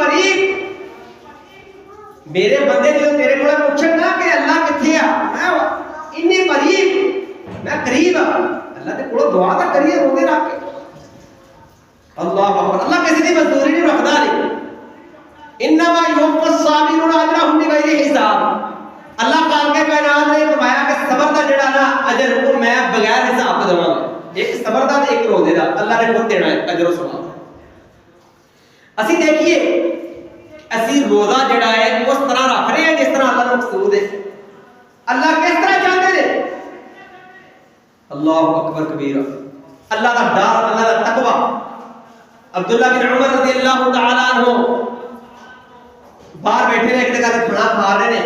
करीब मेरे बंदे जो तेरे को पूछन ना कि अल्लाह किथे आ, मैं इन्नी करीब, मैं करीब आ अल्लाह के कोल दुआ तो करिए रोदे रख के। अल्लाह अकबर। अल्लाह किसी की मजदूरी नहीं रखदा नहीं। इन्नमा युवफ़्फ़स साबिरून अजरहुम बिगैरि हिसाब। अल्लाह पाक के कायनात ने फरमाया कि सबर दा जेड़ा ना अजर को मैं बगैर हिसाब तो देवांगा। एक सबर दा एक रोजे दा अल्लाह ने खुद देना है अजर और सवाब। ਅਸੀਂ देखिए ਅਸੀਂ रोजा जेड़ा है उस तरह रख रहे हैं जिस तरह अल्लाह का मकसूद है। अल्लाह किस तरह चाहते हैं? अल्लाह अकबर कबीरा। अल्लाह का डर, अल्लाह का तकवा। अब्दुल्लाह बिन उमर रज़ी अल्लाह तआला अन्हु बाहर बैठे ने, एक जगह खाना खा रहे ने,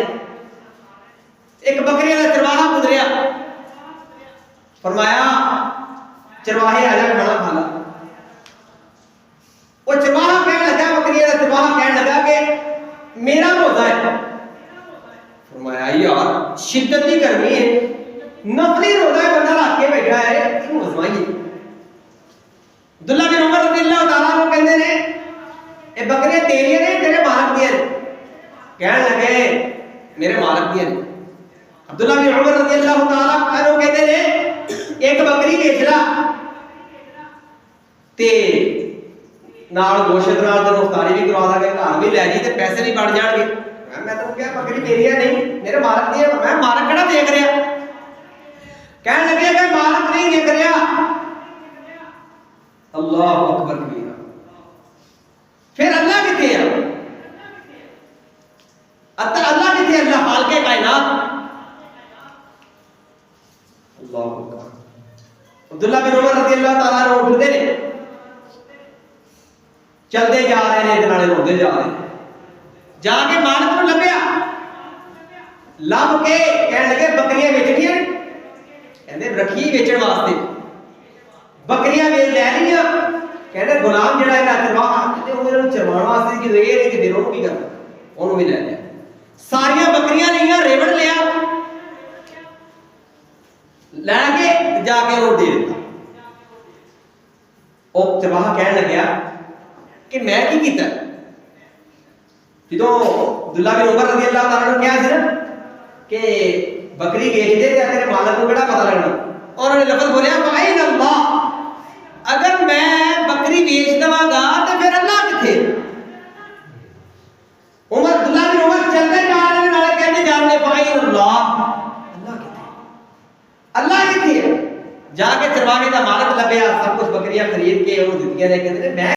एक बकरी का चरवाहा गुजरिया, फरमाया चरवाहे आजा खाना खा ला। वो चरवाहा कहने लगा, बकरी का चरवाहा कहने लगा कि मेरा रोजा है। फरमाया यार शिद्दत की गर्मी है, नफली रोजा है, बंदा रख के बैठा है, क्यों आजमाइए। अब्दुल्लाह बिन उमर रज़ी अल्लाह तआला अन्हु कहते ने ये बकरियां तेरियां ने तेरे मालिक दियां ने? कहने लगे मेरे मालिक दियां ने। अब्दुल्लाह बिन उमर रज़ी अल्लाह तआला अन्हु कहते ने एक बकरी बेच ला ते नाल गोश्त नाल ते मुफ्तारी भी करवा दांगे, घर भी ले जी ते पैसे भी बढ़ जाणगे। मैं तो क्या बकरी तेरियां नहीं मेरे मालिक दी है। मैं मालिक केड़ा देख रहा? कहने लगे कि मालिक नहीं देख रहा। अल्लाह अकबर कबीरा। फिर अल्लाह किथे है? अल्लाह किथे? अल्लाह खालिक़े कायनात। अल्लाह अकबर। अब्दुल्लाह बिन उमर रज़ी अल्लाह तआला अन्हु उठदे ने, चलते जा रहे हैं, नाले रोंदे जा रहे हैं, जाके मालिक को लभ्या, लभ के कहने लगे बकरियां बेचनियां, कहंदे रखी बेचण वास्ते। बकरियां बेच ले लिया, कहंदे गुलाम जेड़ा है चरवाहा, कहंदे ओनू चरवाण वास्ते कि ये नहीं कि फिर ओनू की करना, ओनू भी ले लिया। सारियां बकरियां लिया, रेवड़ लिया, लैके जाके ओनू दे दिता। ओ चरवाहा कहने लग्या कि मैं की कीता? जो अब्दुल्लाह बिन उमर रज़ी अल्लाह तआला ने कहा सी ना कि बकरी बेच दे ते तेरे मालिक को केड़ा पता लगना, उन्होंने लफ्ज़ बोलिया फाइन अल्लाह, अगर मैं बकरी बेच दवांगा तो फिर अल्लाह किथे? उमर अब्दुल्लाह बिन उमर चलते जा रहे हैं, नाले कहने जा रहे फाइन अल्लाह, अल्लाह किथे? अल्लाह किथे? जाके चरवाहे का मालिक लभ्या, सब कुछ बकरियां खरीद के उन्होंने दित्तियां ने, कहते मैं